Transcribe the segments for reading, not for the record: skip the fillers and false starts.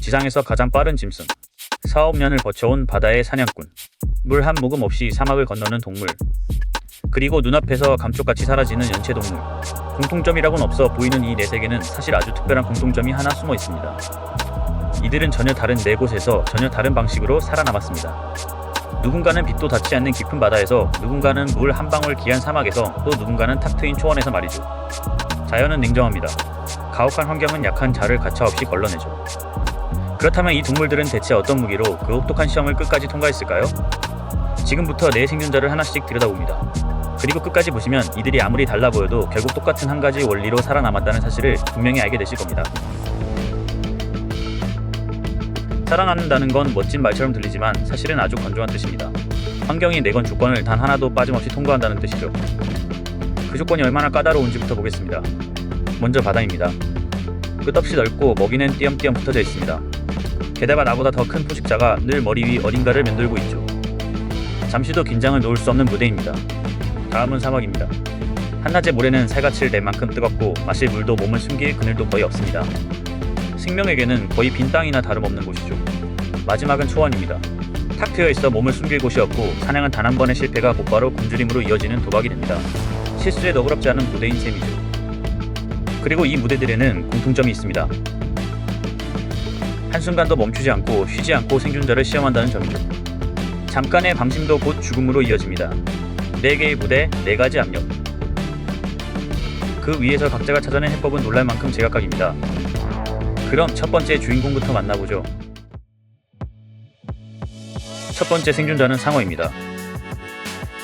지상에서 가장 빠른 짐승, 4억 년을 거쳐온 바다의 사냥꾼, 물 한 모금 없이 사막을 건너는 동물, 그리고 눈앞에서 감쪽같이 사라지는 연체동물. 공통점이라고는 없어 보이는 이 네 세계는 사실 아주 특별한 공통점이 하나 숨어 있습니다. 이들은 전혀 다른 네 곳에서 전혀 다른 방식으로 살아남았습니다. 누군가는 빛도 닿지 않는 깊은 바다에서, 누군가는 물 한 방울 귀한 사막에서, 또 누군가는 탁 트인 초원에서 말이죠. 자연은 냉정합니다. 가혹한 환경은 약한 자를 가차없이 걸러내죠. 그렇다면 이 동물들은 대체 어떤 무기로 그 혹독한 시험을 끝까지 통과했을까요? 지금부터 네 생존자를 하나씩 들여다봅니다. 그리고 끝까지 보시면 이들이 아무리 달라 보여도 결국 똑같은 한 가지 원리로 살아남았다는 사실을 분명히 알게 되실 겁니다. 살아남는다는 건 멋진 말처럼 들리지만 사실은 아주 건조한 뜻입니다. 환경이 내건 조건을 단 하나도 빠짐없이 통과한다는 뜻이죠. 그 조건이 얼마나 까다로운지부터 보겠습니다. 먼저 바다입니다. 끝없이 넓고 먹이는 띄엄띄엄 붙어져 있습니다. 게다가 나보다 더 큰 포식자가 늘 머리 위 어딘가를 맴돌고 있죠. 잠시도 긴장을 놓을 수 없는 무대입니다. 다음은 사막입니다. 한낮의 모래는 살갗을 낼 만큼 뜨겁고 마실 물도 몸을 숨길 그늘도 거의 없습니다. 생명에게는 거의 빈 땅이나 다름없는 곳이죠. 마지막은 초원입니다. 탁 트여 있어 몸을 숨길 곳이 없고 사냥은 단 한 번의 실패가 곧바로 굶주림으로 이어지는 도박이 됩니다. 실수에 너그럽지 않은 무대인 셈이죠. 그리고 이 무대들에는 공통점이 있습니다. 한순간도 멈추지 않고 쉬지 않고 생존자를 시험한다는 점이죠. 잠깐의 방심도 곧 죽음으로 이어집니다. 4개의 무대, 4가지 압력. 그 위에서 각자가 찾아낸 해법은 놀랄 만큼 제각각입니다. 그럼 첫 번째 주인공부터 만나보죠. 첫 번째 생존자는 상어입니다.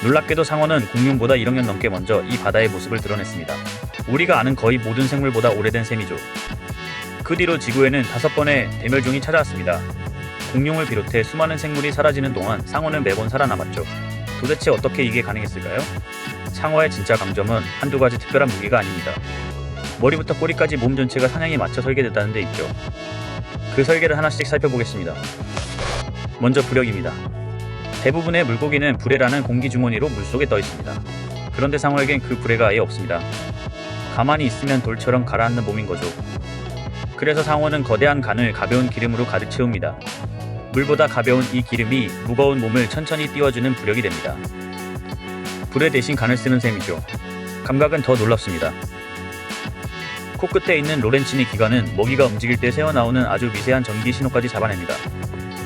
놀랍게도 상어는 공룡보다 1억 년 넘게 먼저 이 바다의 모습을 드러냈습니다. 우리가 아는 거의 모든 생물보다 오래된 셈이죠. 그 뒤로 지구에는 5번의 대멸종이 찾아왔습니다. 공룡을 비롯해 수많은 생물이 사라지는 동안 상어는 매번 살아남았죠. 도대체 어떻게 이게 가능했을까요? 상어의 진짜 강점은 한두 가지 특별한 무기가 아닙니다. 머리부터 꼬리까지 몸 전체가 사냥에 맞춰 설계됐다는 데 있죠. 그 설계를 하나씩 살펴보겠습니다. 먼저 부력입니다. 대부분의 물고기는 불에라는 공기주머니로 물속에 떠 있습니다. 그런데 상어에겐 그 불에가 아예 없습니다. 가만히 있으면 돌처럼 가라앉는 몸인 거죠. 그래서 상어는 거대한 간을 가벼운 기름으로 가득 채웁니다. 물보다 가벼운 이 기름이 무거운 몸을 천천히 띄워주는 부력이 됩니다. 불에 대신 간을 쓰는 셈이죠. 감각은 더 놀랍습니다. 코끝에 있는 로렌치니 기관은 먹이가 움직일 때 새어나오는 아주 미세한 전기 신호까지 잡아냅니다.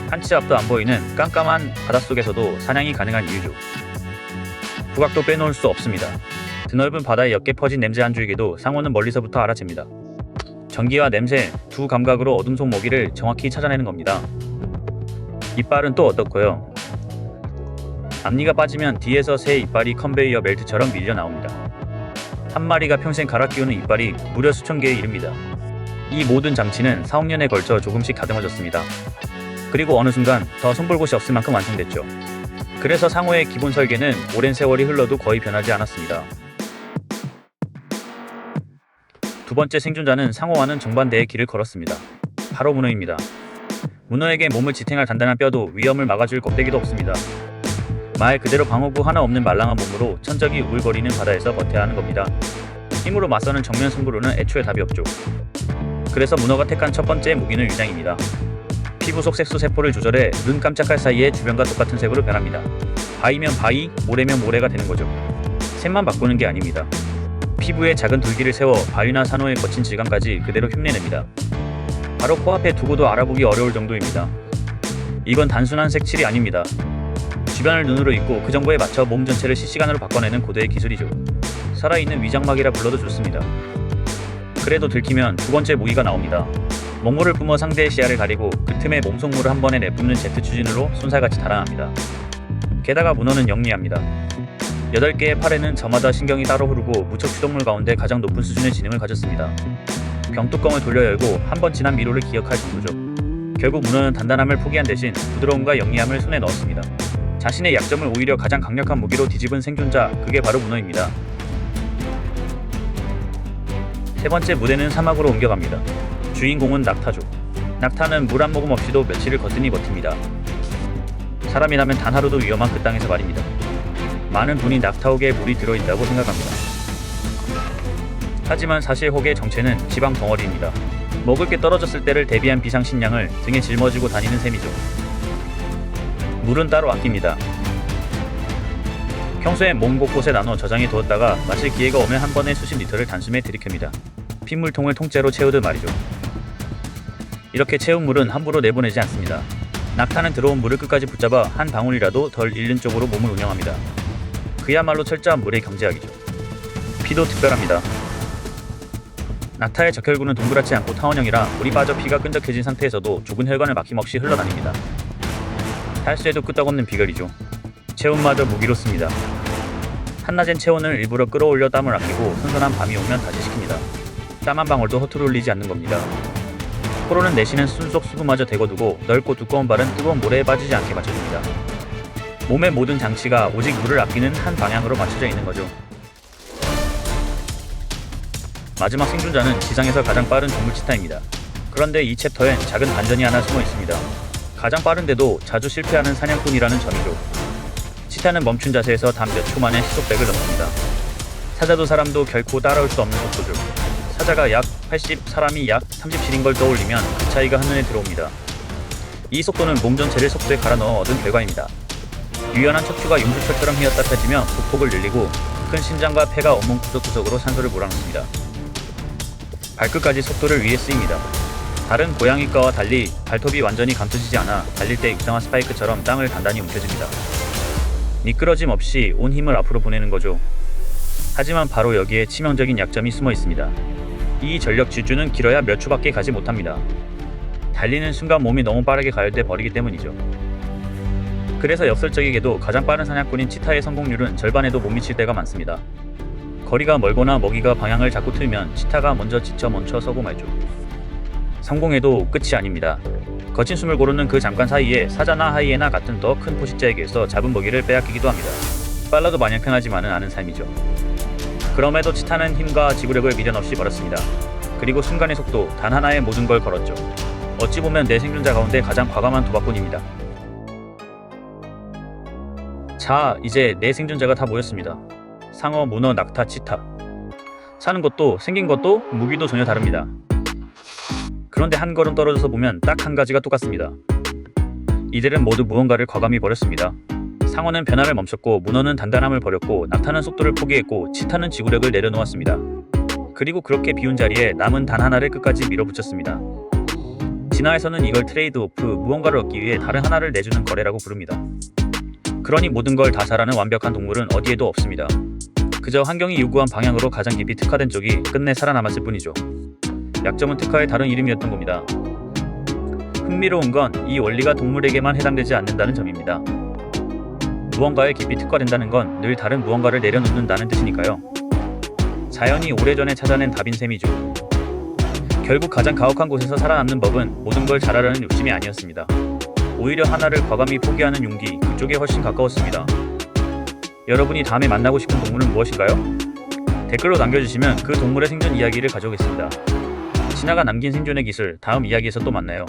한 치 앞도 안 보이는 깜깜한 바닷속에서도 사냥이 가능한 이유죠. 후각도 빼놓을 수 없습니다. 드넓은 바다에 옅게 퍼진 냄새 한 줄기도 상어는 멀리서부터 알아챕니다. 전기와 냄새 두 감각으로 어둠 속 먹이를 정확히 찾아내는 겁니다. 이빨은 또 어떻고요? 앞니가 빠지면 뒤에서 새 이빨이 컨베이어 벨트처럼 밀려 나옵니다. 한 마리가 평생 갈아 끼우는 이빨이 무려 수천 개에 이릅니다. 이 모든 장치는 4억 년에 걸쳐 조금씩 다듬어졌습니다. 그리고 어느 순간 더 손볼 곳이 없을 만큼 완성됐죠. 그래서 상어의 기본 설계는 오랜 세월이 흘러도 거의 변하지 않았습니다. 두 번째 생존자는 상어와는 정반대의 길을 걸었습니다. 바로 문어입니다. 문어에게 몸을 지탱할 단단한 뼈도 위험을 막아줄 껍데기도 없습니다. 말 그대로 방어구 하나 없는 말랑한 몸으로 천적이 우글거리는 바다에서 버텨야 하는 겁니다. 힘으로 맞서는 정면 승부로는 애초에 답이 없죠. 그래서 문어가 택한 첫 번째 무기는 위장입니다. 피부 속 색소 세포를 조절해 눈 깜짝할 사이에 주변과 똑같은 색으로 변합니다. 바위면 바위, 모래면 모래가 되는 거죠. 색만 바꾸는 게 아닙니다. 피부에 작은 둘기를 세워 바위나 산호의 거친 질감까지 그대로 흉내냅니다. 바로 코앞에 두고도 알아보기 어려울 정도입니다. 이건 단순한 색칠이 아닙니다. 주변을 눈으로 읽고 그 정보에 맞춰 몸 전체를 실시간으로 바꿔내는 고도의 기술이죠. 살아있는 위장막이라 불러도 좋습니다. 그래도 들키면 두 번째 무기가 나옵니다. 먹물을 뿜어 상대의 시야를 가리고 그 틈에 몸속물을 한 번에 내뿜는 제트 추진으로 쏜살같이 달아납니다. 게다가 문어는 영리합니다. 8개의 팔에는 저마다 신경이 따로 흐르고 무척 추동물 가운데 가장 높은 수준의 지능을 가졌습니다. 병뚜껑을 돌려 열고 한 번 지난 미로를 기억할 정도죠. 결국 문어는 단단함을 포기한 대신 부드러움과 영리함을 손에 넣었습니다. 자신의 약점을 오히려 가장 강력한 무기로 뒤집은 생존자, 그게 바로 문어입니다. 세 번째 무대는 사막으로 옮겨갑니다. 주인공은 낙타죠. 낙타는 물 한 모금 없이도 며칠을 거뜬히 버팁니다. 사람이라면 단 하루도 위험한 그 땅에서 말입니다. 많은 분이 낙타옥에 물이 들어있다고 생각합니다. 하지만 사실 혹의 정체는 지방 덩어리입니다. 먹을 게 떨어졌을 때를 대비한 비상식량을 등에 짊어지고 다니는 셈이죠. 물은 따로 아낍니다. 평소에 몸 곳곳에 나눠 저장해 두었다가 마실 기회가 오면 한 번에 수십 리터를 단숨에 들이켭니다. 핏물통을 통째로 채우듯 말이죠. 이렇게 채운 물은 함부로 내보내지 않습니다. 낙타는 들어온 물을 끝까지 붙잡아 한 방울이라도 덜 잃는 쪽으로 몸을 운영합니다. 그야말로 철저한 물의 경제학이죠. 피도 특별합니다. 낙타의 적혈구는 동그랗지 않고 타원형이라 물이 빠져 피가 끈적해진 상태에서도 좁은 혈관을 막힘없이 흘러다닙니다. 탈수에도 끄떡없는 비결이죠. 체온마저 무기로 씁니다. 한낮엔 체온을 일부러 끌어올려 땀을 아끼고 선선한 밤이 오면 다시 식힙니다. 땀 한 방울도 허투루 흘리지 않는 겁니다. 코로는 내쉬는 숨 속 수분마저 대거두고 넓고 두꺼운 발은 뜨거운 모래에 빠지지 않게 맞춰줍니다. 몸의 모든 장치가 오직 물을 아끼는 한 방향으로 맞춰져 있는 거죠. 마지막 생존자는 지상에서 가장 빠른 동물 치타입니다. 그런데 이 챕터엔 작은 반전이 하나 숨어 있습니다. 가장 빠른데도 자주 실패하는 사냥꾼이라는 점이죠. 치타는 멈춘 자세에서 단 몇 초 만에 시속 100을 넘습니다. 사자도 사람도 결코 따라올 수 없는 속도죠. 사자가 약 80, 사람이 약 37인 걸 떠올리면 그 차이가 한눈에 들어옵니다. 이 속도는 몸 전체를 속도에 갈아 넣어 얻은 결과입니다. 유연한 척추가 용수철처럼 휘어따펴지며 보폭을 늘리고 큰 신장과 폐가 온몸 구석구석으로 산소를 몰아넣습니다. 발끝까지 속도를 위해 쓰입니다. 다른 고양이과와 달리 발톱이 완전히 감춰지지 않아 달릴 때 육상화 스파이크처럼 땅을 단단히 움켜줍니다. 미끄러짐 없이 온 힘을 앞으로 보내는 거죠. 하지만 바로 여기에 치명적인 약점이 숨어 있습니다. 이 전력 질주는 길어야 몇 초밖에 가지 못합니다. 달리는 순간 몸이 너무 빠르게 가열돼 버리기 때문이죠. 그래서 역설적이게도 가장 빠른 사냥꾼인 치타의 성공률은 절반에도 못 미칠 때가 많습니다. 거리가 멀거나 먹이가 방향을 자꾸 틀면 치타가 먼저 지쳐 멈춰 서고 말죠. 성공해도 끝이 아닙니다. 거친 숨을 고르는 그 잠깐 사이에 사자나 하이에나 같은 더 큰 포식자에게서 잡은 먹이를 빼앗기기도 합니다. 빨라도 마냥 편하지만은 않은 삶이죠. 그럼에도 치타는 힘과 지구력을 미련 없이 벌였습니다. 그리고 순간의 속도 단 하나에 모든 걸 걸었죠. 어찌 보면 내 생존자 가운데 가장 과감한 도박꾼입니다. 자, 이제 내 생존자가 다 모였습니다. 상어, 문어, 낙타, 치타. 사는 것도 생긴 것도 무기도 전혀 다릅니다. 그런데 한 걸음 떨어져서 보면 딱 한 가지가 똑같습니다. 이들은 모두 무언가를 과감히 버렸습니다. 상어는 변화를 멈췄고 문어는 단단함을 버렸고 낙타는 속도를 포기했고 치타는 지구력을 내려놓았습니다. 그리고 그렇게 비운 자리에 남은 단 하나를 끝까지 밀어붙였습니다. 진화에서는 이걸 트레이드 오프, 무언가를 얻기 위해 다른 하나를 내주는 거래라고 부릅니다. 그러니 모든 걸 다 잘하는 완벽한 동물은 어디에도 없습니다. 그저 환경이 요구한 방향으로 가장 깊이 특화된 쪽이 끝내 살아남았을 뿐이죠. 약점은 특화의 다른 이름이었던 겁니다. 흥미로운 건 이 원리가 동물에게만 해당되지 않는다는 점입니다. 무언가에 깊이 특화된다는 건 늘 다른 무언가를 내려놓는다는 뜻이니까요. 자연이 오래전에 찾아낸 답인 셈이죠. 결국 가장 가혹한 곳에서 살아남는 법은 모든 걸 잘하려는 욕심이 아니었습니다. 오히려 하나를 과감히 포기하는 용기, 그쪽에 훨씬 가까웠습니다. 여러분이 다음에 만나고 싶은 동물은 무엇인가요? 댓글로 남겨주시면 그 동물의 생존 이야기를 가져오겠습니다. 진화가 남긴 생존의 기술, 다음 이야기에서 또 만나요.